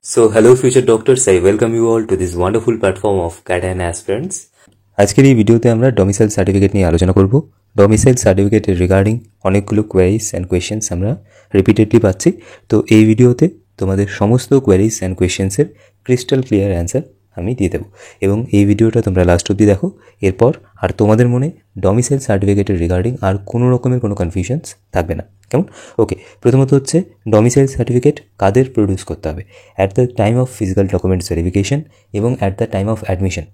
So, hello future doctors, I welcome you all to this wonderful platform of CAT and Aspirants. আজকের এই ভিডিওতে আমরা domicile certificate নিয়ে আলোচনা করব। ডমিসাইল সার্টিফিকেটের রিগার্ডিং অনেকগুলো কোয়েরিজ অ্যান্ড কোয়েশ্চেন্স আমরা রিপিটেডলি পাচ্ছি। তো এই ভিডিওতে তোমাদের সমস্ত কোয়েরিজ অ্যান্ড কোয়েশ্চেন্সের ক্রিস্টাল ক্লিয়ার অ্যান্সার আমি দিয়ে দেবো এবং এই ভিডিওটা তোমরা লাস্ট অবধি দেখো। এরপর আর তোমাদের মনে ডমিসাইল সার্টিফিকেটের রিগার্ডিং আর কোনো রকমের কোনো কনফিউশনস থাকবে না, কেমন? ওকে, প্রথমত হচ্ছে ডমিসাইল সার্টিফিকেট কাদের প্রডিউস করতে হবে? At the time of physical documents verification এবং at the time of admission,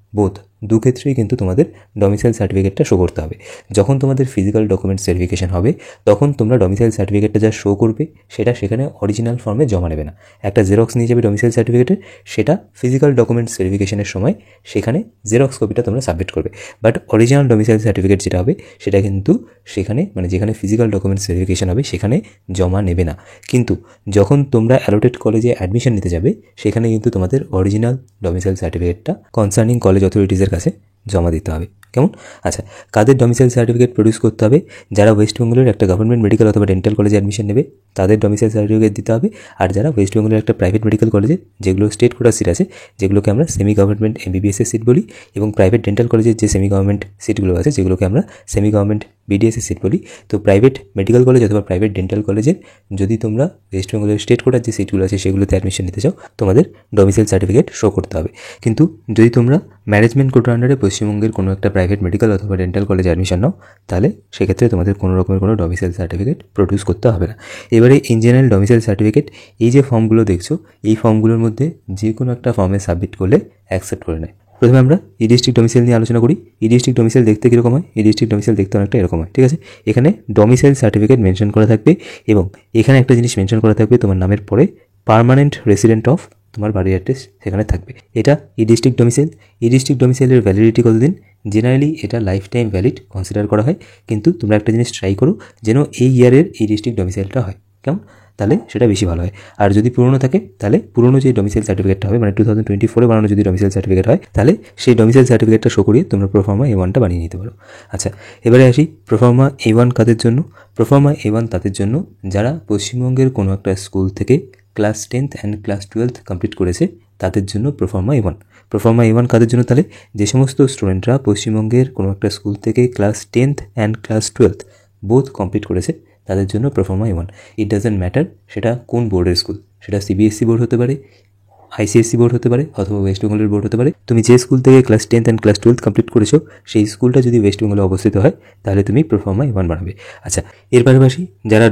দু ক্ষেত্রেই কিন্তু তোমাদের ডমিসাইল সার্টিফিকেটটা শো করতে হবে। যখন তোমাদের ফিজিক্যাল ডকুমেন্টস ভেরিফিকেশন হবে তখন তোমরা ডমিসাইল সার্টিফিকেটটা যা শো করবে সেটা সেখানে অরিজিনাল ফর্মে জমা নেবে না, একটা জেরক্স নিয়ে যাবে ডমিসাইল সার্টিফিকেটের, সেটা ফিজিক্যাল ডকুমেন্টস ভেরিফিকেশনের সময় সেখানে জেরক্স কপিটা তোমরা সাবমিট করবে। বাট অরিজিনাল ডমিসাইল সার্টিফিকেট যেটা হবে সেটা কিন্তু সেখানে যেখানে ফিজিক্যাল ডকুমেন্টস ভেরিফিকেশন হবে সেখানে জমা নেবে না। কিন্তু যখন তোমরা অ্যালোটেড কলেজে অ্যাডমিশন নিতে যাবে সেখানে কিন্তু তোমাদের অরিজিনাল ডমিসাইল সার্টিফিকেটটা কনসার্নিং কলেজ অথরিটিসের কাছে জমা দিতে হবে, কেমন? আচ্ছা, কাদের ডমিসাইল সার্টিফিকেট প্রডিউস করতে হবে? যারা ওয়েস্ট বেঙ্গলের একটা গভর্নমেন্ট মেডিকেল অথবা ডেন্টাল কলেজে অ্যাডমিশন নেবে তাদের ডমিসাইল সার্টিফিকেট দিতে হবে। আর যারা ওয়েস্ট বেঙ্গলের একটা প্রাইভেট মেডিকেল কলেজে, যেগুলো স্টেট কোটা সিট আছে, যেগুলোকে আমরা সেমি গভর্নমেন্ট এমবিবিএসের সিট বলি, এবং প্রাইভেট ডেন্টাল কলেজের যে সেমি গভর্নমেন্ট সিটগুলো আছে যেগুলোকে আমরা সেমি গভর্নমেন্ট বিডিএসের সিট বলি। তো প্রাইভেট মেডিকেল কলেজ অথবা প্রাইভেট ডেন্টাল কলেজের যদি তোমরা ওয়েস্ট বেঙ্গলের স্টেট কোটার যে সিটগুলো আছে সেগুলোতে অ্যাডমিশন নিতে চাও তোমাদের ডমিসাইল সার্টিফিকেট শো করতে হবে। কিন্তু যদি তোমরা ম্যানেজমেন্ট কোটার আন্ডারে পশ্চিমবঙ্গের কোনো একটা প্রাইভেট মেডিকেল অথবা ডেন্টাল কলেজে অ্যাডমিশন নাও তাহলে সেক্ষেত্রে তোমাদের কোনো রকমের কোনো ডমিসাইল সার্টিফিকেট প্রডিউস করতে হবে না। এবারে ইন জেনারেল ডমিসাইল সার্টিফিকেট, এই যে ফর্মগুলো দেখছো এই ফর্মগুলোর মধ্যে যে কোনো একটা ফর্মে সাবমিট করলে অ্যাকসেপ্ট করে নেয়। প্রথমে আমরা ই ডিস্ট্রিক্ট ডমিসাইল নিয়ে আলোচনা করি। ই ডিস্ট্রিক্ট ডমিসাইল দেখতে কীরকম হয়? ই ডিস্ট্রিক্ট ডমিসাইল দেখতে অনেকটা এরকম হয়, ঠিক আছে? এখানে ডমিসাইল সার্টিফিকেট মেনশন করা থাকবে এবং এখানে একটা জিনিস মেনশন করা থাকবে, তোমার নামের পরে পার্মানেন্ট রেসিডেন্ট অফ তোমার বাড়ির অ্যাড্রেস সেখানে থাকবে। এটা ই ডিস্ট্রিক্ট ডমিসাইল। ই ডিস্ট্রিক্ট ডমিসাইলের ভ্যালিডিটি কতদিন? জেনারেলি এটা লাইফ টাইম ভ্যালিড কনসিডার করা হয়, কিন্তু তোমরা একটা জিনিস ট্রাই করো যেন এই ইয়ারের ই ডিস্ট্রিক্ট ডমিসাইলটা হয়, কেমন? তাহলে সেটা বেশি ভালো হয়। আর যদি পুরনো থাকে তাহলে পুরনো যে ডমিসাইল সার্টিফিকেটটা হবে, 2024 বানানো যদি ডমিসাইল সার্টিফিকেট হয় তাহলে সেই ডমিসাইল সার্টিফিকেটটা শো করিয়ে তোমরা প্রোফার্মা A1টা বানিয়ে নিতে পারো। আচ্ছা, এবারে আসি প্রোফার্মা A1 কাদের জন্য? প্রোফার্মা A1 তাদের জন্য যারা পশ্চিমবঙ্গের কোনো একটা স্কুল থেকে class 10th and class 12th complete করেছে তাদের জন্য প্রোফার্মা A1। প্রোফার্মা A1 কাদের জন্য? তাহলে যে সমস্ত স্টুডেন্টরা পশ্চিমবঙ্গের কোনো একটা স্কুল থেকে class 10th and class 12th complete করেছে তাদের জন্য proforma A1। It doesn't matter সেটা কোন বোর্ডের স্কুল, সেটা সিবিএসসি বোর্ড হতে পারে, আইসিএসসি বোর্ড হতে পারে অথবা ওয়েস্ট বেঙ্গলের বোর্ড হতে পারে। তুমি যে স্কুল থেকে class 10th and class 12th complete করেছো সেই স্কুলটা যদি ওয়েস্ট বেঙ্গলে অবস্থিত হয় তাহলে তুমি প্রোফার্মা A1 বানাবে। আচ্ছা, এর পাশাপাশি যারা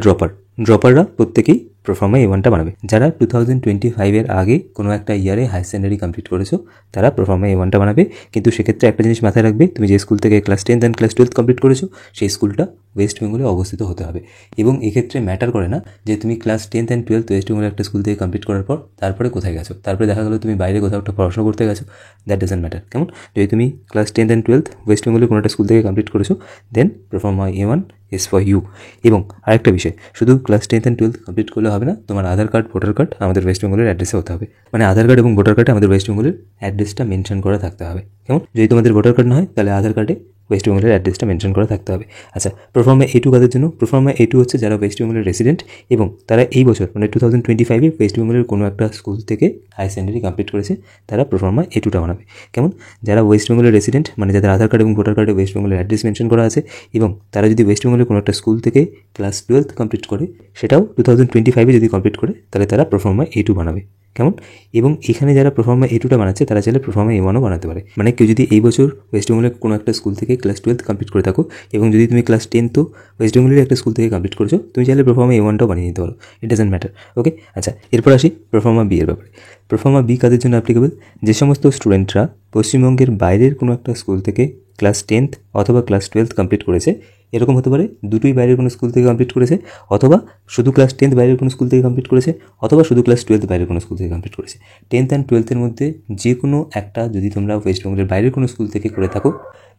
ড্রপাররা প্রত্যেকেই প্রোফার্মা A1টা বানাবে। যারা 2025 আগে কোনো একটা ইয়ারে হায়ার সেকেন্ডারি কমপ্লিট করেছো তারা প্রোফার্মা A1টা বানাবে। কিন্তু সেক্ষেত্রে একটা জিনিস মাথায় রাখবে, তুমি যে স্কুল থেকে class 10th and class 12th complete করেছো সেই স্কুলটা ওয়েস্ট বেঙ্গলে অবস্থিত হতে হবে। এবং এক্ষেত্রে ম্যাটার করে না যে তুমি class 10th and 12th West বেঙ্গলের একটা স্কুল থেকে কমপ্লিট করার পর তারপরে কোথায় গেছো, তারপরে দেখা গেলো তুমি বাইরে কোথাও একটা পড়াশোনা করতে গেছো, দ্যাট ডাজেন্ট ম্যাটার, কেমন? যদি তুমি class 10th and 12th West বেঙ্গলের কোনো একটা স্কুল থেকে কমপ্লিট করেছো then proforma A1 is for you. এবং আরেকটা বিষয়, শুধু class 10th and 12th complete করলে হবে না, তোমার আধার কার্ড ভোটার কার্ড আমাদের ওয়েস্ট বেঙ্গলের অ্যাড্রেসে হতে হবে। আধার কার্ড এবং ভোটার কার্ডে আমাদের ওয়েস্ট বেঙ্গলের অ্যাড্রেসটা মেনশন করা থাকতে হবে, কেমন? যদি তোমাদের ভোটার কার্ড না হয় তাহলে আধার কার্ডে ওয়েস্ট বেঙ্গলের অ্যাড্রেসটা মেনশন করা থাকতে হবে। আচ্ছা, প্রোফার্মা A2 কাদের জন্য? প্রোফার্মা A2 হচ্ছে যারা ওয়েস্ট বেঙ্গলের রেসিডেন্ট এবং তারা এই বছর 2025 ওয়েস্ট বেঙ্গলের কোনো একটা স্কুল থেকে হায়ার সেকেন্ডারি কমপ্লিট করেছে তারা প্রোফার্মা A2টা বানাবে, কেমন? যারা ওয়েস্ট বেঙ্গলের রেসিডেন্ট যাদের আধার কার্ড এবং ভোটার কার্ডে ওয়েস্ট বেঙ্গলের অ্যাড্রেস মেনশন করা আছে এবং তারা যদি ওয়েস্ট বেঙ্গলের কোনো একটা স্কুল থেকে ক্লাস 12th কমপ্লিট করে সেটাও 2025 যদি কমপ্লিট করে তাহলে তারা প্রোফার্মা A2 বানাবে, কেমন? এবং এখানে যারা প্রোফার্মা A2টা বানাচ্ছে তারা চাইলে প্রোফার্মা A1ও বানাতে পারে। কেউ যদি এই বছর ওয়েস্ট বেঙ্গলের কোনো একটা স্কুল থেকে ক্লাস 12th কমপ্লিট করে থাকো এবং যদি তুমি ক্লাস 10thও ওয়েস্ট বেঙ্গলের একটা স্কুল থেকে কমপ্লিট করেছো তুমি চাইলে প্রোফার্মা A1টাও বানিয়ে নিতে পারো, ইট ডাজেন্ট ম্যাটার, ওকে? আচ্ছা, এরপর আসি প্রোফার্মা B এর ব্যাপারে। প্রোফার্মা B কাদের জন্য অ্যাপ্লিকেবল? যে সমস্ত স্টুডেন্টরা পশ্চিমবঙ্গের বাইরের কোনো একটা স্কুল থেকে ক্লাস 10th অথবা ক্লাস 12th কমপ্লিট করেছে, এরকম হতে পারে দুটোই বাইরের কোনো স্কুল থেকে কমপ্লিট করেছে, অথবা শুধু ক্লাস 10th বাইরের কোনো স্কুল থেকে কমপ্লিট করেছে, অথবা শুধু ক্লাস 12th বাইরের কোনো স্কুল থেকে কমপ্লিট করেছে। 10th অ্যান্ড 12th মধ্যে যে কোনো একটা যদি তোমরা ওয়েস্ট বেঙ্গলের বাইরের কোনো স্কুল থেকে করে থাকো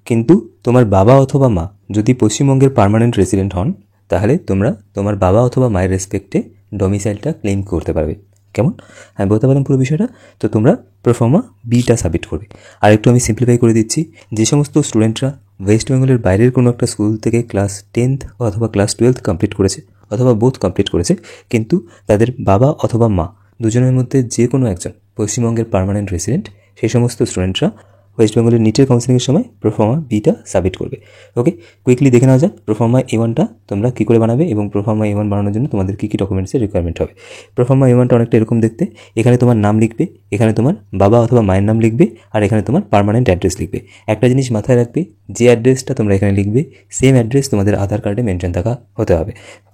কিন্তু তোমার বাবা অথবা মা যদি পশ্চিমবঙ্গের পার্মানেন্ট রেসিডেন্ট হন তাহলে তোমরা তোমার বাবা অথবা মায়ের রেসপেক্টে ডমিসাইলটা ক্লেম করতে পারবে, কেমন? আমি বলতে পারলাম পুরো বিষয়টা। তো তোমরা প্রোফার্মা Bটা সাবমিট করবে। আর একটু আমি সিম্পলিফাই করে দিচ্ছি, যে সমস্ত স্টুডেন্টরা ওয়েস্ট বেঙ্গলের বাইরের কোনো একটা স্কুল থেকে ক্লাস 10th অথবা ক্লাস 12th কমপ্লিট করেছে অথবা বোথ কমপ্লিট করেছে কিন্তু তাদের বাবা অথবা মা দুজনের মধ্যে যে কোনো একজন পশ্চিমবঙ্গের পার্মানেন্ট রেসিডেন্ট সেই সমস্ত স্টুডেন্টরা ওয়েস্ট বেঙ্গলের নিটের কাউন্সিলিংয়ের সময় প্রোফর্মা বিটা সাবমিট করবে। ওকে, কুইকলি দেখে নেওয়া যাক প্রোফর্মা A1টা তোমরা কী করে বানাবে এবং প্রোফর্মা A1 বানানোর জন্য তোমাদের কী কী ডকুমেন্টসের রিকোয়ারমেন্ট হবে। প্রোফর্মা A1টা অনেকটা এরকম দেখতে। এখানে তোমার নাম লিখবে, এখানে তোমার বাবা অথবা মায়ের নাম লিখবে, আর এখানে তোমার পার্মানেন্ট অ্যাড্রেস লিখবে। একটা জিনিস মাথায় রাখবে, যে অ্যাড্রেসটা তোমরা এখানে লিখবে সেম অ্যাড্রেস তোমাদের আধার কার্ডে মেনশন থাকা হতে হবে।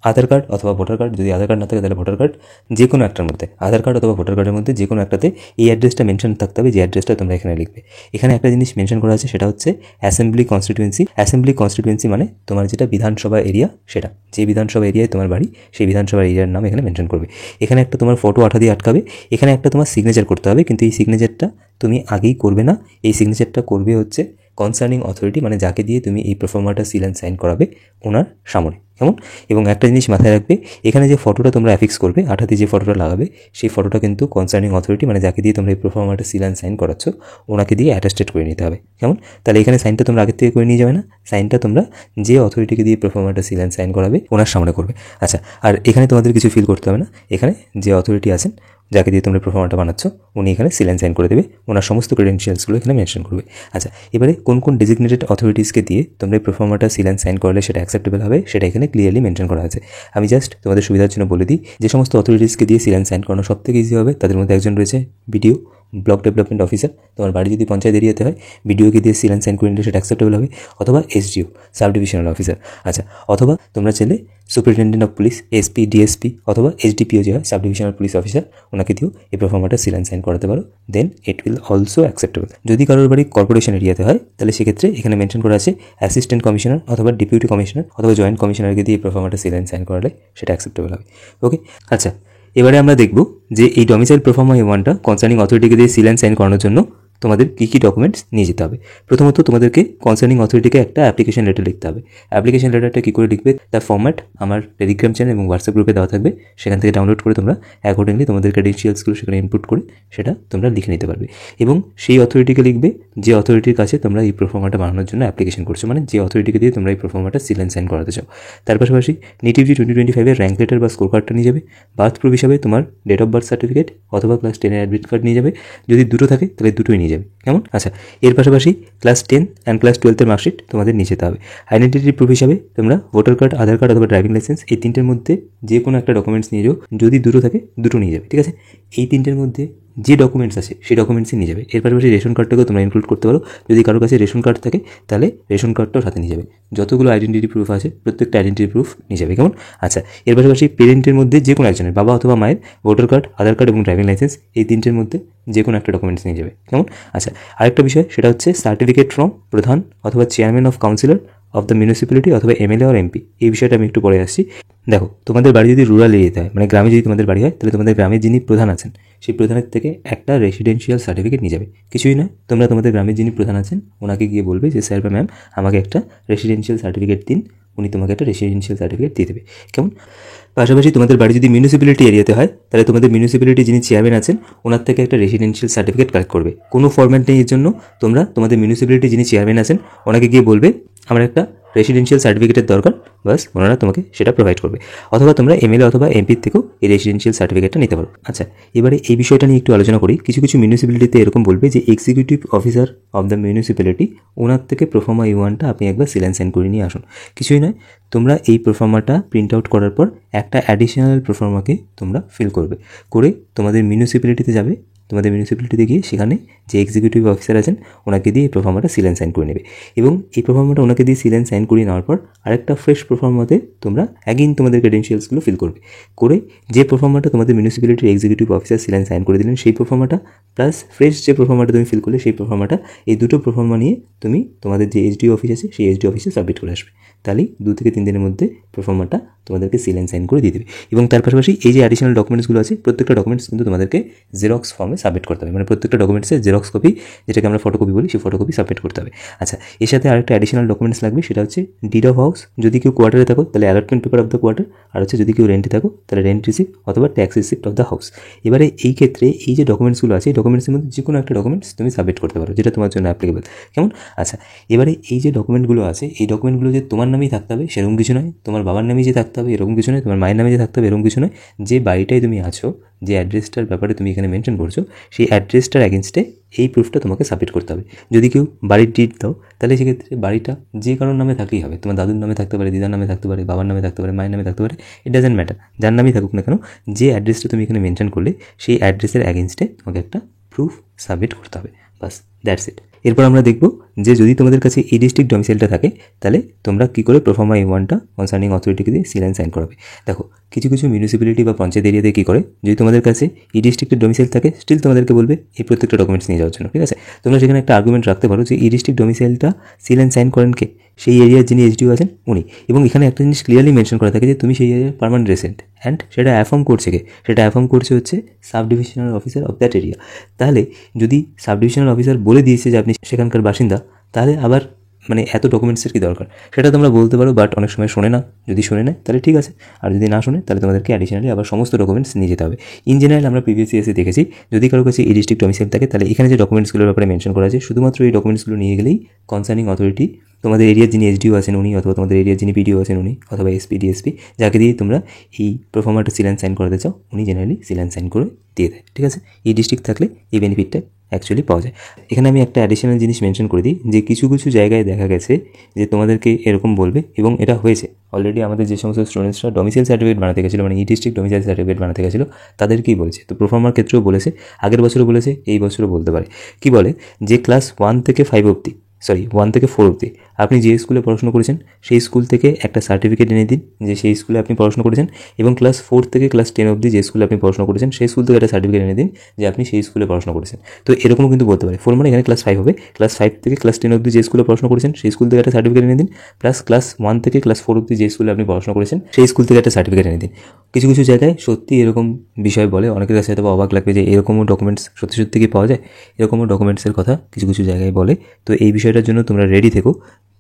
আধার কার্ড অথবা ভোটার কার্ড, যদি আধার কার্ড না থাকে তাহলে ভোটার কার্ড, যে কোনো একটার মধ্যে আধার কার্ড অথবা ভোটার কার্ডের মধ্যে যে কোনো একটাতে এই অ্যাড্রেসটা মেনশন থাকতে হবে, যে অ্যাড্রেসটা তোমরা এখানে লিখবে। এখানে একটা জিনিস মেনশন করা আছে, সেটা হচ্ছে অ্যাসেম্বলি কনস্টিটুয়েন্সি। অ্যাসেম্বলি কনস্টিটুয়েন্সি মানে তোমার যেটা বিধানসভা এরিয়া, সেটা যে বিধানসভা এরিয়ায় তোমার বাড়ি সেই বিধানসভা এরিয়ার নাম এখানে মেনশন করবে। এখানে একটা তোমার ফটো আঠা দিয়ে আটকাবে, এখানে একটা তোমার সিগনেচার করতে হবে, কিন্তু এই সিগনেচারটা তুমি আগেই করবে না, এই সিগনেচারটা করবে হচ্ছে কনসার্নিং অথরিটি, মানে যাকে দিয়ে তুমি এই প্রোফর্মাটা সিল অ্যান্ড সাইন করাবে ওনার সামনে, কেমন। এবং একটা জিনিস মাথায় রাখবে, এখানে যে ফটোটা তোমরা অ্যাফিক্স করবে, আঠাতে যে ফটোটা লাগাবে, সেই ফটোটা কিন্তু কনসার্নিং অথরিটি, মানে যাকে দিয়ে তোমরা এই প্রোফর্মাটা সিল অ্যান্ড সাইন করাচ্ছ ওনাকে দিয়ে অ্যাটাস্টেড করে নিতে হবে, কেমন। তাহলে এখানে সাইনটা তোমরা আগের থেকে করে নিয়ে যাবে না, সাইনটা তোমরা যে অথরিটিকে দিয়ে প্রোফর্মাটা সিল অ্যান্ড সাইন করাবে ওনার সামনে করবে। আচ্ছা, আর এখানে তোমাদের কিছু ফিল করতে হবে না, এখানে যে অথরিটি আছেন যাকে দিয়ে তোমরা প্রোফর্মাটা বানাচ্ছ উনি এখানে সিল অ্যান্ড সাইন করে দেবে, ওনার সমস্ত ক্রেডেন্সিয়ালসগুলো এখানে মেনশন করবে। আচ্ছা, এবারে কোন কোন ডেজিগনেটেড অথরিটিসকে দিয়ে তোমরা এই প্রোফর্মাটা সিল অ্যান্ড সাইন করলে সেটা অ্যাকসেপ্টেবল হবে সেটা এখানে ক্লিয়ারলি মেনশন করা আছে। আমি জাস্ট তোমাদের সুবিধার জন্য বলে দিই, যে সমস্ত অথরিটিসকে দিয়ে সিল অ্যান্ড সাইন করানো সব থেকে ইজি হবে তাদের মধ্যে একজন রয়েছে বিডিও, ব্লক ডেভেলপমেন্ট অফিসার। তোমার বাড়ি যদি পঞ্চায়েত এরিয়াতে হয় বিডিওকে দিয়ে সিল অ্যান্ড সাইন করে নিলে সেটা অ্যাকসেপ্টেবল হবে, অথবা এসডিও, সাব ডিভিশনাল অফিসার। আচ্ছা, অথবা তোমরা চাইলে superintendent of police, SP, DSP অথবা এসডিপিও যে হয় সাব ডিভিশনাল পুলিশ অফিসার, ওনাকে দিয়েও এই প্রোফর্মাটা সিল অ্যান্ড সাইন করাতে পারো, দেন ইট উইল অলসো অ্যাকসেপ্টেবল। যদি কারোর বাড়ি কর্পোরেশন এরিয়াতে হয় তাহলে সেক্ষেত্রে এখানে মেনশন করা আছে অ্যাসিস্ট্যান্ট কমিশনার অথবা ডেপুটি কমিশনার অথবা জয়েন্ট কমিশনারকে দিয়ে এই প্রোফর্মাটা সিল অ্যান্ড সাইন করালে সেটা অ্যাকসেপ্টেবল হবে। ওকে, আচ্ছা, এবারে আমরা দেখব যে এই ডমিসাইল প্রোফর্মা A1টা কনসার্নিং অথরিটিকে দিয়ে সিল অ্যান্ড সাইন করানোর জন্য তোমাদের কী কী ডকুমেন্টস নিয়ে যেতে হবে। প্রথমত তোমাদেরকে কনসার্নিং অথরিটিকে একটা অ্যাপ্লিকেশন লেটার লিখতে হবে। অ্যাপ্লিকেশন লেটারটা কী করে লিখবে তার ফর্ম্যাট আমার টেলিগ্রাম চ্যানেল এবং হোয়াটসঅ্যাপ গ্রুপে দেওয়া থাকবে, সেখান থেকে ডাউনলোড করে তোমরা অ্যাকর্ডিংলি তোমাদের ক্রেডেন্সিয়ালসগুলো সেখানে ইনপুট করে সেটা তোমরা লিখে নিতে পারবে। এবং সেই অথরিটিকে লিখবে যে অথরিটির কাছে তোমরা এই প্রোফর্মাটা বানানোর জন্য অ্যাপ্লিকেশন করছো, মানে যে অথরিটিকে দিয়ে তোমরা এই প্রোফর্মাটা সিল অ্যান্ড সাইন করাতে চাও। তার পাশাপাশি নিটিভিটি 2025-এর র্যাঙ্ক লেটার বা স্কোর কার্ডটা নিয়ে যাবে। বার্থ প্রুফ হিসাবে তোমার ডেট অফ বার্থ সার্টিফিকেট অথবা ক্লাস 10-এর অ্যাডমিট কার্ড নিয়ে যাবে, যদি দুটো থাকে তাহলে দুটোই নিয়ে যাবে, কেমন। আচ্ছা, এর পাশাপাশি ক্লাস 10 অ্যান্ড ক্লাস 12-এর মার্কশিট তোমাদের নিয়ে যেতে হবে। আইডেন্টিটি প্রুফ হিসাবে তোমরা ভোটার কার্ড, আধার কার্ড অথবা ড্রাইভিং লাইসেন্স, এই তিনটের মধ্যে যে কোনো একটা ডকুমেন্টস নিয়ে যাও, যদি দুটো থাকে দুটো নিয়ে যাবে, ঠিক আছে। এই তিনটের মধ্যে যে ডকুমেন্টস আছে সেই ডকুমেন্টসই নিয়ে যাবে। এর পাশাপাশি রেশন কার্ডটাকেও তোমরা ইনক্লুড করতে পারো, যদি কারোর কাছে রেশন কার্ড থাকে তাহলে রেশন কার্ডটাও সাথে নিয়ে যাবে। যতগুলো আইডেন্টিটি প্রুফ আছে প্রত্যেকটা আইডেন্টিটি প্রুফ নিয়ে যাবে, কেমন। আচ্ছা, এর পাশাপাশি পেরেন্টের মধ্যে যে কোনো একজনের, বাবা অথবা মায়ের ভোটার কার্ড, আধার কার্ড এবং ড্রাইভিং লাইসেন্স, এই তিনটের মধ্যে যে কোনো একটা ডকুমেন্টস নিয়ে যাবে, কেমন। আচ্ছা, আরেকটা বিষয় সেটা হচ্ছে সার্টিফিকেট ফ্রম প্রধান অথবা chairman of councillor of the municipality অথবা এমএলএ আর এমপি। এই বিষয়টা আমি একটু পরে আসছি। দেখো, তোমাদের বাড়ি যদি রুরাল এরিয়াতে হয়, মানে গ্রামে যদি তোমাদের বাড়ি হয়, তাহলে তোমাদের গ্রামের যিনি প্রধান আছেন সেই প্রধানের থেকে একটা রেসিডেন্সিয়াল সার্টিফিকেট নিয়ে যাবে। কিছুই নয়, তোমরা তোমাদের গ্রামের যিনি প্রধান আছেন ওনাকে গিয়ে বলবে যে স্যার বা ম্যাম আমাকে একটা রেসিডেন্সিয়াল সার্টিফিকেট দিন, উনি তোমাকে একটা রেসিডেন্সিয়াল সার্টিফিকেট দিয়ে দেবে, কেমন। পাশাপাশি তোমাদের বাড়ি যদি মিউনিসিপ্যালিটি এরিয়াতে হয় তাহলে তোমাদের মিউনিসিপ্যালিটি যিনি চেয়ারম্যান আছেন ওনার থেকে একটা রেসিডেন্সিয়াল সার্টিফিকেট কালেক্ট করবে। কোনো ফরম্যাট নেই এর জন্য, তোমরা তোমাদের মিউনিসিপ্যালিটি যিনি চেয়ারম্যান আছেন ওনাকে গিয়ে বলবে আমার একটা রেসিডেন্সিয়াল সার্টিফিকেটের দরকার, বাস ওনারা তোমাকে সেটা প্রোভাইড করবে। অথবা তোমরা এমএলএ অথবা এমপির থেকেও এই রেসিডেন্সিয়াল সার্টিফিকেটটা নিতে পারো। আচ্ছা, এবারে এই বিষয়টা নিয়ে একটু আলোচনা করি। কিছু কিছু মিউনিসিপ্যালিটিতে এরকম বলবে যে executive officer of the municipality ওনার থেকে প্রোফর্মা A1টা আপনি একবার সিল অ্যান্ড সাইন করে নিয়ে আসুন। কিছুই নয়, তোমরা এই প্রোফর্মাটা প্রিন্ট আউট করার পর একটা অ্যাডিশনাল প্রোফর্মাকে তোমরা ফিল করবে, করে তোমাদের মিউনিসিপ্যালিটিতে যাবে। তোমাদের মিউনিসিপ্যালিটিতে গিয়ে সেখানে যে এক্সিকিউটিভ অফিসার আছেন ওনাকে দিয়ে এই প্রোফর্মাটা সিল অ্যান্ড সাইন করে নেবে। এবং এই প্রোফর্মাটা ওনাকে দিয়ে সিল অ্যান্ড সাইন করিয়ে নেওয়ার পর আরেকটা ফ্রেশ প্রোফর্মাতে তোমরা অ্যাগেইন তোমাদের ক্রেডেন্সিয়ালসগুলো ফিল করবে, করে যে প্রোফর্মাটা তোমাদের মিউনিসিপ্যালিটির executive officer seal and sign করে দিলেন সেই প্রোফর্মাটা প্লাস ফ্রেশ যে প্রোফর্মাটা তুমি ফিল করলে সেই প্রোফর্মাটা, এই দুটো প্রোফর্মা নিয়ে তুমি তোমাদের যে এসডিও অফিস আছে সেই এসডিও অফিসে সাবমিট করে আসবে। তাহলেই 2 থেকে 3 দিনের মধ্যে প্রোফর্মাটা তোমাদেরকে সিল অ্যান্ড সাইন করে দিয়ে দেবে। এবং তার পাশাপাশি এই যে অ্যাডিশনাল ডকুমেন্টসগুলো আছে প্রত্যেকটা ডকুমেন্টস কিন্তু তোমাদেরকে জেরক্স ফর্মে সাবমিট করতে হবে, মানে প্রত্যেকটা ডকুমেন্টসের জেরক্স কপি, যেটাকে আমরা ফটোকপি বলি, সেই ফটোকপি সাবমিট করতে হবে। আচ্ছা, এর সাথে আরেকটা অ্যাডিশনাল ডকুমেন্টস লাগবে, সেটা হচ্ছে ডিড অফ হাউস। যদি কেউ কোয়ার্টারে থাকো তাহলে allotment paper of the quarter, আর হচ্ছে যদি কেউ রেন্টে থাকো তাহলে রেন্ট রিসিপ্ট অথবা tax receipt of the house. এবারে এই ক্ষেত্রে এই যে ডকুমেন্টসগুলো আছে এই ডকুমেন্টসের মধ্যে যে কোনো একটা ডকুমেন্টস তুমি সাবমিট করতে পারো যেটা তোমার জন্য অ্যাপ্লিকেবল, কেমন। আচ্ছা, এবারে এই যে ডকুমেন্টগুলো আছে এই ডকুমেন্টগুলো যে তোমার নামেই থাকতে হবে সেরকম কিছু নয়, তোমার বাবার নামেই যে থাকতে হবে এরকম কিছু নয়, তোমার মায়ের নামে যে থাকতে হবে এরকম কিছু নয়। যে বাড়িটায় তুমি আছো, যে অ্যাড্রেসটার ব্যাপারে তুমি এখানে মেনশন করছো, সেই অ্যাড্রেসটার অ্যাগেনস্টে এই প্রুফটা তোমাকে সাবমিট করতে হবে। যদি কেউ বাড়ির ডিড দাও তাহলে সেক্ষেত্রে বাড়িটা যে কারোর নামে থাকলেই হবে, তোমার দাদুর নামে থাকতে পারে, দিদার নামে থাকতে পারে, বাবার নামে থাকতে পারে, মায়ের নামে থাকতে পারে, ইট ডাজেন্ট ম্যাটার, যার নামেই থাকুক না কেন, যে অ্যাড্রেসটা তুমি এখানে মেনশন করলে সেই অ্যাড্রেসের অ্যাগেনস্টে তোমাকে একটা প্রুফ সাবমিট করতে হবে, বাস দ্যাটস ইট। এরপর আমরা দেখব যে যদি তোমাদের কাছে এই ডিস্ট্রিক্ট ডমিসাইলটা থাকে তাহলে তোমরা কী করে প্রোফার্মা A1টা কনসার্নিং অথরিটিকে দিয়ে সিল অ্যান্ড সাইন করাবে। দেখো কিছু কিছু মিউনিসিপ্যালিটি বা পঞ্চায়েত এরিয়াতে কী করে, যদি তোমাদের কাছে এই ডিস্ট্রিক্টের ডমিসাইল থাকে স্টিল তোমাদেরকে বলবে এই প্রত্যেকটা ডকুমেন্টস নিয়ে যাওয়ার জন্য, ঠিক আছে। তোমরা সেখানে একটা আর্গুমেন্ট রাখতে পারো যে এই ডিস্ট্রিক্ট ডমিসাইলটা সিল অ্যান্ড সাইন করেন কে, সেই এরিয়ার যিনি SDO আছেন উনি, এবং এখানে একটা জিনিস ক্লিয়ারলি মেনশন করা থাকে যে তুমি সেই এরিয়ার পার্মানেন্ট রেসিডেন্ট, অ্যান্ড সেটা অ্যাফার্ম করছে কে, সেটা অ্যাফার্ম করছে হচ্ছে sub divisional officer of that area. তাহলে যদি সাব ডিভিশনাল অফিসার বলে দিয়েছে যে আপনি সেখানকার বাসিন্দা, তাহলে আবার মানে এত ডকুমেন্টসের কী দরকার, সেটা তোমরা বলতে পারো, বাট অনেক সময় শোনে না। যদি শোনে নেয় তাহলে ঠিক আছে, আর যদি না শোনে তাহলে তোমাদেরকে অ্যাডিশনালি আবার সমস্ত ডকুমেন্টস নিয়ে যেতে হবে। ইন জেনারেল আমরা প্রিভিয়াস ইয়ার্সে দেখেছি যদি কারো কাছে এই ডিস্ট্রিক্ট ডমিসাইল থাকে তাহলে এখানে যে ডকুমেন্টসগুলোর ব্যাপারে মেনশন করা আছে শুধুমাত্র এই ডকুমেন্টসগুলো নিয়ে গেলেই কনসার্নিং অথরিটি, তোমাদের এরিয়ার যিনি SDO আছেন উনি, অথবা তোমাদের এরিয়ার যিনি PDO আছেন উনি, অথবা SP DSP, যাকে দিয়ে তোমরা এই প্রোফার্মাটা সিল অ্যান্ড সাইন করাতে চাও উনি জেনারেলি সিল অ্যান্ড সাইন করে দিয়ে দেয়, ঠিক আছে। এই ডিস্ট্রিক্ট থাকলে এই বেনিফিটটা অ্যাকচুয়ালি পাওয়া যায়। এখানে আমি একটা অ্যাডিশনাল জিনিস মেনশন করে দিই যে কিছু কিছু জায়গায় দেখা গেছে যে তোমাদেরকে এরকম বলবে, এবং এটা হয়েছে অলরেডি, আমাদের যে সমস্ত স্টুডেন্টসরা ডমিসাইল সার্টিফিকেট বানাতে গেছিলো, মানে এই ডিস্ট্রিক্ট ডমিসাইল সার্টিফিকেট বানাতে গেছিলো তাদেরকেই বলছে। তো প্রোফার্মার ক্ষেত্রেও বলেছে, আগের বছরও বলেছে, এই বছরও বলতে পারে। কি বলে যে ক্লাস 1 থেকে 5 অবধি, 1 থেকে 4 অবধি আপনি যে স্কুলে পড়াশোনা করেছেন সেই স্কুল থেকে একটা সার্টিফিকেট এনে দিন যে সেই স্কুলে আপনি পড়াশোনা করেছেন, এবং ক্লাস 4 থেকে ক্লাস 10 অবধি যে স্কুলে আপনি পড়াশোনা করেছেন সেই স্কুল থেকে একটা সার্টিফিকেট এনে দিন যে আপনি সেই স্কুলে পড়াশোনা করেছেন। তো এরকমও কিন্তু বলতে পারে। 4 মানে এখানে ক্লাস 5 হবে, ক্লাস 5 থেকে ক্লাস 10 অবধি যে স্কুলে পড়াশোনা করেছেন সেই স্কুল থেকে একটা সার্টিফিকেট এনে দিন, প্লাস ক্লাস 1 থেকে ক্লাস 4 অবধি যে স্কুলে আপনি পড়াশোনা করেছেন সেই স্কুল থেকে একটা সার্টিফিকেট এনে দিন। কিছু কিছু জায়গায় সত্যি এরকম বিষয় বলে, অনেকের কাছে হয়তো অবাক লাগবে যে এরকমও ডকুমেন্টস সত্যি সত্যি কি পাওয়া যায়, এরকমও ডকুমেন্টসের কথা কিছু কিছু জায়গায় বলে। তো এই বিষয়টার জন্য তোমরা রেডি থেকো।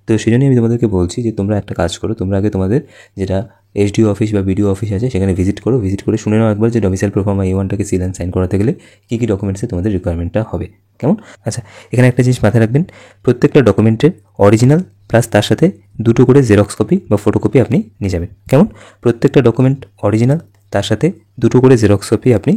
তো সেই জন্যই আমি তোমাদেরকে বলছি যে তোমরা একটা কাজ করো, তোমরা আগে তোমাদের যেটা SDO অফিস বা BDO অফিস আছে সেখানে ভিজিট করে শুনে নাও একবার যে ডমিসাইল প্রোফার্মা A1টাকে সিল অ্যান্ড সাইন করাতে গেলে কী কী ডকুমেন্টসে তোমাদের রিকোয়ারমেন্টটা হবে, কেমন। আচ্ছা, এখানে একটা জিনিস মাথায় রাখবেন, প্রত্যেকটা ডকুমেন্টের অরিজিনাল প্লাস তার সাথে 2টো করে জেরক্স কপি বা ফটোকপি আপনি নিয়ে যাবেন, কেমন। প্রত্যেকটা ডকুমেন্ট অরিজিনাল, তার সাথে 2টো করে জেরক্স কপি আপনি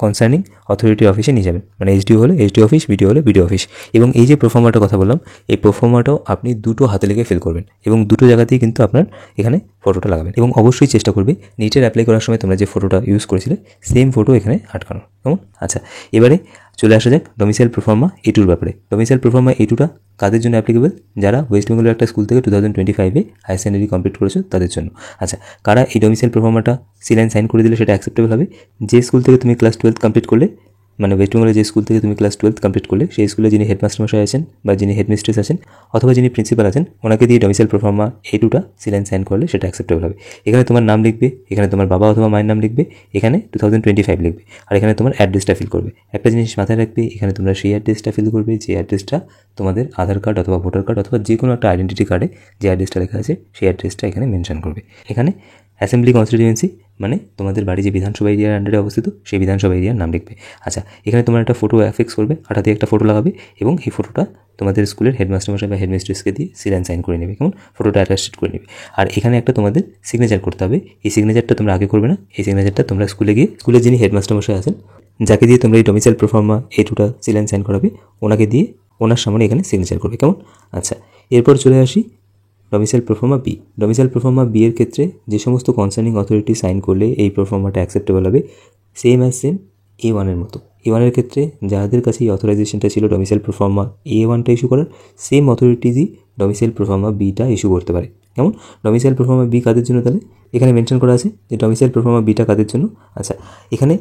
কনসার্নিং অথরিটি অফিসে নিয়ে যাবেন, মানে SDO হলে SDO অফিস, BDO হলে BDO অফিস। এবং এই যে প্রোফার্মাটার কথা বললাম এই প্রোফার্মাটাও আপনি 2টো হাতে লেগে ফিল করবেন, এবং 2টো জায়গাতেই কিন্তু আপনার এখানে ফটোটা লাগাবেন, এবং অবশ্যই চেষ্টা করবে নিটের অ্যাপ্লাই করার সময় তোমরা যে ফটোটা ইউজ করেছিলে সেম ফটো এখানে আটকানোর, কেমন। আচ্ছা, এবারে চলে আসা যাক ডমিসাইল প্রোফার্মা A2 ব্যাপারে। ডমিসাইল প্রোফার্মা A2টা কাদের জন্য অ্যাপ্লিকেবল, যারা ওয়েস্ট বেঙ্গলের একটা স্কুল থেকে 2025-এ হায়ার সেকেন্ডারি কমপ্লিট করেছো তাদের জন্য। আচ্ছা, কারা এই ডমিসাইল প্রোফার্মাটা সিল অ্যান্ড সাইন করে দিলে সেটা অ্যাকসেপ্টেবল হবে, যে স্কুল থেকে তুমি ক্লাস 12 কমপ্লিট করলে, মানে ওয়েস্ট বেঙ্গলের যে স্কুল থেকে তুমি ক্লাস 12 কমপ্লিট করলে সেই স্কুলে যিনি হেডমাস্টার মশাই আছেন বা যিনি হেডমিস্ট্রেস আছেন অথবা যিনি প্রিন্সিপাল আছেন ওনাকে দিয়ে ডমিসাইল প্রোফার্মা A2টা সিল অ্যান্ড সাইন করলে সেটা অ্যাকসেপ্টেবল হবে। এখানে তোমার নাম লিখবে, এখানে তোমার বাবা অথবা মায়ের নাম লিখবে, এখানে 2025 লিখবে, আর এখানে তোমার অ্যাড্রেসটা ফিল করবে। একটা জিনিস মাথায় রাখবে, এখানে তোমরা সেই অ্যাড্রেসটা ফিল করবে যে অ্যাড্রেসটা তোমাদের আধার কার্ড অথবা ভোটার কার্ড অথবা যে কোনো একটা আইডেন্টিটি কার্ডে যে অ্যাড্রেসটা লেখা আছে সেই অ্যাড্রেসটা এখানে মেনশন করবে। এখানে অ্যাসেম্বলি কনস্টিটিউয়েন্সি মানে তোমাদের বাড়ি যে বিধানসভা এরিয়ার আন্ডারে অবস্থিত সেই বিধানসভা এরিয়ার নাম লিখবে। আচ্ছা, এখানে তোমরা একটা ফটো অ্যাফিক্স করবে, হাঁটাতে একটা ফটো লাগাবে, এবং এই ফটোটা তোমাদের স্কুলের হেডমাস্টার মশাই বা হেডমিস্ট্রেসকে দিয়ে সিল অ্যান্ড সাইন করে নেবে, কেমন। ফটোটা অ্যাটাচড করে নেবে, আর এখানে একটা তোমাদের সিগনেচার করতে হবে। এই সিগনেচারটা তোমরা আগে করবে না, এই সিগনেচারটা তোমরা স্কুলে গিয়ে স্কুলের যিনি হেডমাস্টার মশাই আছেন যাকে দিয়ে তোমরা এই ডমিসাইল প্রোফার্মা A2টা সিল অ্যান্ড সাইন করাবে ওনাকে দিয়ে ওনার সামনে এখানে সিগনেচার করবে, কেমন। আচ্ছা, এরপর চলে আসি domicile proforma B। Domicile proforma B এর ক্ষেত্রে যে সমস্ত কনসার্নিং অথরিটি সাইন করলে এই প্রোফার্মাটা অ্যাকসেপ্টেবল হবে সেম A1-এর মতো। A1-এর ক্ষেত্রে যাদের কাছে এই অথরাইজেশনটা ছিল ডমিসাইল প্রোফার্মা A1টা ইস্যু করার, সেম অথরিটিজই ডমিসাইল প্রোফার্মা Bটা ইস্যু করতে পারে, কেমন। ডমিসাইল প্রোফার্মা B কাদের জন্য, তাহলে এখানে মেনশন করা আছে যে ডমিসাইল প্রোফার্মা Bটা কাদের জন্য। আচ্ছা, এখানে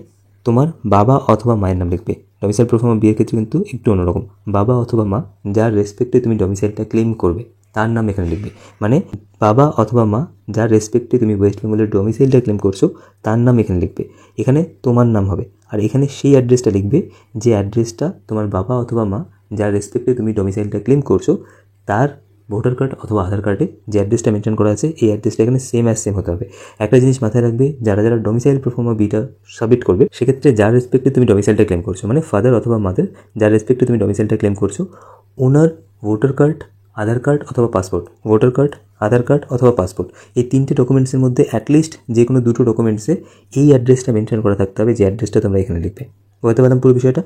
তোমার বাবা অথবা মায়ের নাম লিখবে। ডমিসাইল প্রোফার্মা B এর ক্ষেত্রে কিন্তু একটু অন্যরকম, বাবা অথবা মা যার রেসপেক্টে তুমি ডমিসাইলটা ক্লেম করবে তার নাম এখানে লিখবে, মানে বাবা অথবা মা যার রেসপেক্টে তুমি ওয়েস্ট বেঙ্গলের ডমিসাইলটা ক্লেম করছো তার নাম এখানে লিখবে। এখানে তোমার নাম হবে, আর এখানে সেই অ্যাড্রেসটা লিখবে যে অ্যাড্রেসটা তোমার বাবা অথবা মা যার রেসপেক্টে তুমি ডমিসাইলটা ক্লেম করছো তার ভোটার কার্ড অথবা আধার কার্ডে যে অ্যাড্রেসটা মেনশন করা আছে এই অ্যাড্রেসটা এখানে সেম হতে হবে। একটা জিনিস মাথায় রাখবে, যারা ডমিসাইল প্রোফার্মা Bটা সাবমিট করবে সেক্ষেত্রে যার রেসপেক্টে তুমি ডমিসাইলটা ক্লেম করছো, মানে ফাদার অথবা মাদার যার রেসপেক্টে তুমি ডমিসাইলটা ক্লেম করছো ওনার ভোটার কার্ড আধার কার্ড অথবা পাসপোর্ট, ভোটার কার্ড, আধার কার্ড অথবা পাসপোর্ট, এই তিনটে ডকুমেন্টসের মধ্যে অ্যাটলিস্ট যে কোনো দুটো ডকুমেন্টসে এই অ্যাড্রেসটা মেনশন করা থাকতে হবে, যে অ্যাড্রেসটা তোমরা এখানে লিখবে। বলতে পারলাম পুরো বিষয়টা।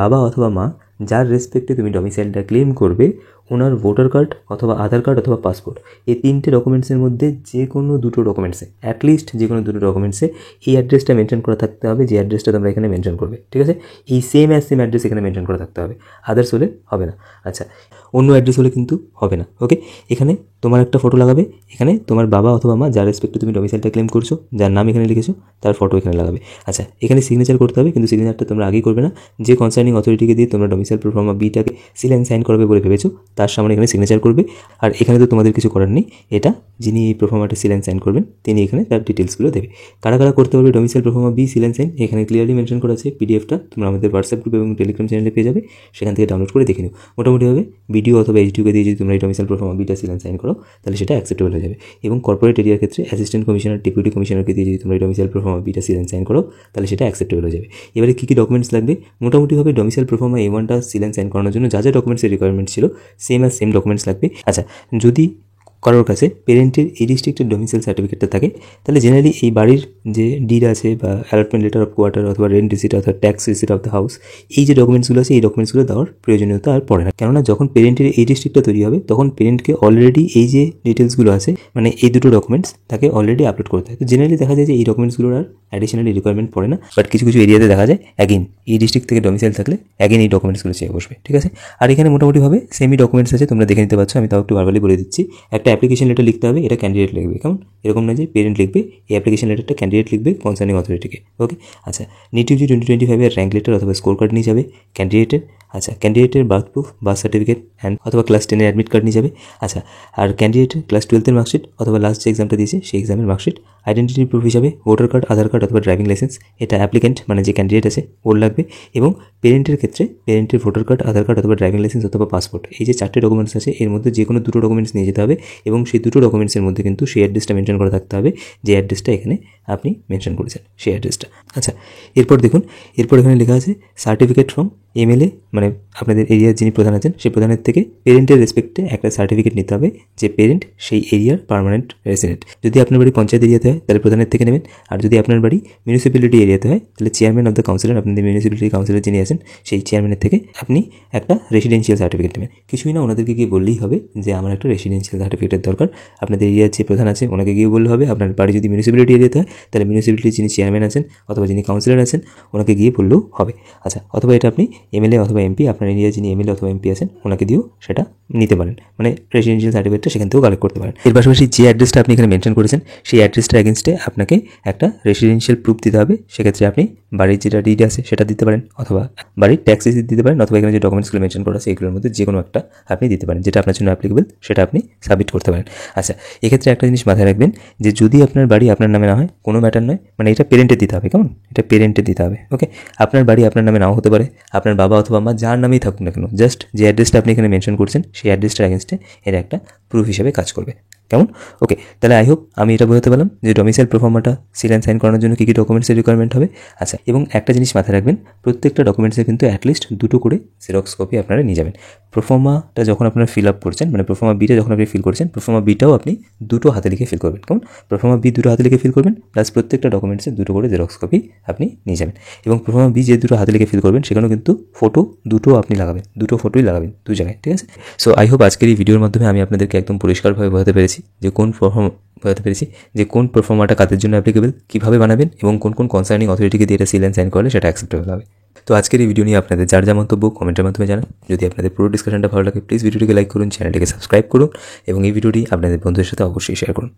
বাবা অথবা মা যার রেসপেক্টে তুমি ডমিসাইলটা ক্লেম করবে, ওনার ভোটার কার্ড অথবা আধার কার্ড অথবা পাসপোর্ট, এই তিনটে ডকুমেন্টসের মধ্যে যে কোনো দুটো ডকুমেন্টসে, অ্যাটলিস্ট যে কোনো দুটো ডকুমেন্টসে এই অ্যাড্রেসটা মেনশন করা থাকতে হবে, যে অ্যাড্রেসটা তোমরা এখানে মেনশন করবে। ঠিক আছে, এই সেম অ্যাড্রেস এখানে মেনশন করা থাকতে হবে, আদার্স হলে হবে না। আচ্ছা, অন্য অ্যাড্রেস হলে কিন্তু হবে না। ওকে, এখানে তোমার একটা ফটো লাগাবে, এখানে তোমার বাবা অথবা মা যার রেসপেক্টে তুমি ডমিসাইলটা ক্লেম করছো, যার নাম এখানে লিখেছো, তার ফটো এখানে লাগাবে। আচ্ছা, এখানে সিগনেচার করতে হবে, কিন্তু সিগনেচারটা তোমরা আগেই করবে না। যে কনসার্নিং অথরিটিকে দিয়ে তোমরা ডমিসাইল প্রোফার্মা বিটাকে সিল অ্যান্ড সাইন করবে বলে ভেবেছো, তার সামনে এখানে সিগনেচার করবে। আর এখানে তো তোমাদের কিছু করার নেই, এটা যিনি এই প্রোফার্মাটা সিল অ্যান্ড সাইন করবেন তিনি এখানে তার ডিটেলসগুলো দেবে। কারা কারা করতে পারবে domicile proforma B seal and sign, এখানে ক্লিয়ারলি মেনশন করা আছে। পিডিএফটা তোমরা আমাদের হোয়াটসঅ্যাপ গ্রুপ এবং টেলিগ্রাম চ্যানেলে পেয়ে যাবে, সেখান থেকে ডাউনলোড করে দেখে নিও। মোটামুটিভাবে ভিডিও অথবা এইচডিওকে দিয়ে যদি তোমরা এই ডমিসাইল প্রোফার্মা বিটা সিল অ্যান্ড সাইন করো, তাহলে সেটা অ্যাকসেপ্টেবল হয়ে যাবে। এবং কর্পোরেট এরিয়ার ক্ষেত্রে অ্যাসিস্ট্যান্ট কমিশনার, ডেপুটি কমিশনারকে দিয়ে যদি তোমরা এই ডমিসাইল প্রোফার্মা বিটা সিল অ্যান্ড সাইন করো, তাহলে সেটা অ্যাকসেপ্টেবল হয়ে যাবে। এবারে কী কী ডকুমেন্টস লাগবে, মোটামুটিভাবে ডমিসাইল প্রোফার্মা A1টা সিল অ্যান্ড সাইন করানোর জন্য যা যা ডকুমেন্টসের রিকোয়ারমেন্ট ছিল সেম ডকুমেন্টস লাগবে। আচ্ছা, যদি কারোর কাছে পেরেন্টের এই ডিস্ট্রিক্টের ডোমিসাইল সার্টিফিকেটটা থাকে, তাহলে জেনারেলি এই বাড়ির যে ডিড আছে বা অ্যালটমেন্ট লেটার অফ কোয়ার্টার অথবা রেন্ট রিসিট অথবা tax receipt of the house, এই যে ডকুমেন্টসগুলো আছে এই ডকুমেন্টসগুলো দেওয়ার প্রয়োজনীয়তা আর পড়ে না। কেননা যখন পেরেন্টের এই ডিস্ট্রিক্টটা তৈরি হবে, তখন পেরেন্টকে অলরেডি এই যে ডিটেলসগুলো আছে, মানে এই দুটো ডকুমেন্টস তাকে অলরেডি আপলোড করতে হয়। তো জেনারেলি দেখা যায় যে এই ডকুমেন্টসগুলোর আর অ্যাডিশনালি রিকোয়ারমেন্ট পড়ে না, বাট কিছু কিছু এরিয়াতে দেখা যায় অ্যাগেন এই ডিস্ট্রিক্ট থেকে ডোমিসাইল থাকলে অ্যাগেন এই ডকুমেন্টসগুলো চেয়ে বসবে। ঠিক আছে, আর এখানে মোটামুটিভাবে সেমি ডকুমেন্টস আছে, তোমরা দেখে নিতে পারছো। আমি তাও একটু ভার্বালি বলে দিচ্ছি। একটা অ্যাপ্লিকেশন লেটার লিখতে হবে, এটা ক্যান্ডিডেট লিখবে, কেমন এরকম না যে পেরেন্ট লিখবে, এই অ্যাপ্লিকেশন লেটারটা ক্যান্ডিডেট লিখবে কনসার্নিং অথরিটিকে। ওকে, আচ্ছা, নিট ইউজি 2025 এর র্যাঙ্ক লেটার অথবা স্কোর কার্ড নিয়ে যাবে ক্যান্ডিডেটের। আচ্ছা, ক্যান্ডিডেটের birth proof, birth certificate and অথবা ক্লাস 10 অ্যাডমিট কার্ড নিয়ে যাবে। আচ্ছা, আর ক্যান্ডিডেটের ক্লাস 12 মার্কশিট অথবা লাস্ট যে এক্সামটা দিয়েছে সেই এক্সামের মার্কশিট। আইডেন্টিটি প্রুফ হিসাবে ভোটার কার্ড, আধার কার্ড অথবা ড্রাইভিং লাইসেন্স, এটা অ্যাপ্লিকেন্ট মানে যে ক্যান্ডিডেট আছে ওর লাগবে। এবং পেরেন্টের ক্ষেত্রে পেরেন্টের ভোটার কার্ড, আধার কার্ড অথবা ড্রাইভিং লাইসেন্স অথবা পাসপোর্ট, এই যে 4টে ডকুমেন্টস আছে এর মধ্যে যে কোনো দুটো ডকুমেন্টস নিয়ে যেতে হবে, এবং সেই দুটো ডকুমেন্টসের মধ্যে কিন্তু সেই অ্যাড্রেসটা মেনশন করা থাকতে হবে, যে অ্যাড্রেসটা এখানে আপনি মেনশন করেছেন সেই অ্যাড্রেসটা। আচ্ছা, এরপর দেখুন, এরপর এখানে লেখা আছে সার্টিফিকেট ফ্রম এমএলএ, মানে আপনাদের এরিয়ার যিনি প্রধান আছেন সেই প্রধানের থেকে পেরেন্টের রেসপেক্টে একটা সার্টিফিকেট নিতে হবে যে পেরেন্ট সেই এরিয়ার পার্মানেন্ট রেসিডেন্ট। যদি আপনার বাড়ি পঞ্চায়েত এরিয়াতে হয় তাহলে প্রধানের থেকে নেবেন, আর যদি আপনার বাড়ি মিউনিসিপ্যালিটি এরিয়াতে হয় তাহলে চেয়ারম্যান অফ দ্য কাউন্সিলর, আপনাদের মিউনিসিপ্যালিটি কাউন্সিলর যিনি আছেন সেই চেয়ারম্যানের থেকে আপনি একটা রেসিডেন্সিয়াল সার্টিফিকেট নেবেন। কিছুই না, ওনাদেরকে গিয়ে বললেই হবে যে আমার একটা রেসিডেন্সিয়াল সার্টিফিকেটের দরকার। আপনাদের এরিয়ার যে প্রধান আছে ওনাকে গিয়ে বললে হবে। আপনার বাড়ি যদি মিউনিসিপ্যালিটি এরিয়াতে হয় তাহলে মিউনিসিপ্যালিটির যিনি চেয়ারম্যান আছেন অথবা যিনি কাউন্সিলর আছেন ওনাকে গিয়ে বললেও হবে। আচ্ছা, অথবা এটা আপনি এমএলএ অথবা এমপি, আপনার এরিয়ার যিনি এমএলএ অথবা এমপি আছেন ওনাকে দিয়েও সেটা নিতে পারেন, মানে রেসিডেন্সিয়াল সার্টিফিকেটটা সেখান থেকেও কালেক্ট করতে পারেন। এর পাশাপাশি যে অ্যাড্রেসটা আপনি এখানে মেনশন করেছেন সেই অ্যাড্রেসটা এগেনস্টে আপনাকে একটা রেসিডেন্সিয়াল প্রুফ দিতে হবে। সেক্ষেত্রে আপনি বাড়ির যেটা ডিড আছে সেটা দিতে পারেন, অথবা বাড়ির ট্যাক্স রিসিট দিতে পারেন, অথবা এখানে যে ডকুমেন্টসগুলো মেনশন করা আছে এগুলোর মধ্যে যে কোনো একটা আপনি দিতে পারেন, যেটা আপনার জন্য অ্যাপ্লিকেবল সেটা আপনি সাবমিট করতে পারেন। আচ্ছা, এক্ষেত্রে একটা জিনিস মাথায় রাখবেন যে যদি আপনার বাড়ি আপনার নামে না হয় কোনো ম্যাটার নয়, মানে এটা পেরেন্টে দিতে হবে, কেমন এটা পেরেন্টে দিতে হবে। ওকে, আপনার বাড়ি আপনার নামে নাও হতে পারে, আপনার বাবা অথবা মা যার নামেই থাকুক না কেন, জাস্ট যে অ্যাড্রেসটা আপনি এখানে মেনশন করছেন সেই অ্যাড্রেসটার এগেনস্টে এর একটা প্রুফ হিসেবে কাজ করবে, কেমন? ওকে, তাহলে আই হোপ আমি এটা বোঝাতে পারলাম যে ডোমিসাইল প্রোফার্মাটা সিল অ্যান্ড সাইন করানোর জন্য কী কী ডকুমেন্টসের রিকোয়ারমেন্ট হবে। আচ্ছা, এবং একটা জিনিস মাথায় রাখবেন, প্রত্যেকটা ডকুমেন্টসের কিন্তু অ্যাটলিস্ট দুটো করে জেরক্স কপি আপনারা নিয়ে যাবেন। প্রোফার্মাটা যখন আপনারা ফিল আপ করছেন, মানে প্রোফার্মা বিটা যখন আপনি ফিল করছেন, প্রোফার্মা বিটাও আপনি দুটো হাতে লিখে ফিল করবেন, কেমন? প্রোফার্মা বি দুটো হাতে লিখে ফিল করবেন, প্লাস প্রত্যেকটা ডকুমেন্টসের দুটো করে জেরক্স কপি আপনি নিয়ে যাবেন। এবং প্রোফার্মা বি যে দুটো হাতে লিখে ফিল করবেন সেখানেও কিন্তু ফটো দুটো আপনি লাগাবেন, দুটো ফটোই লাগাবেন দু জায়গায়, ঠিক আছে? সো আই হোপ আজকের এই ভিডিওর মাধ্যমে আমি আপনাদেরকে একদম পরিষ্কারভাবে বোঝাতে পেরেছি যে কোন প্রোফার্মাটা কাদের জন্য অ্যাপ্লিকেবল, কীভাবে বানাবেন এবং কোন কোন কনসার্নিং অথরিটিকে দিয়ে এটা সিল অ্যান্ড সাইন করলে সেটা অ্যাকসেপ্টেবল হবে। তো আজকের এই ভিডিও নিয়ে আপনাদের যার যা মন্তব্য কমেন্টের মাধ্যমে জানান। যদি আপনাদের পুরো ডিসকাশনটা ভালো লাগে প্লিজ ভিডিওটিকে লাইক করুন, চ্যানেলটিকে সাবস্ক্রাইব করুন এবং এই ভিডিওটি আপনাদের বন্ধুদের সাথে অবশ্যই শেয়ার করুন।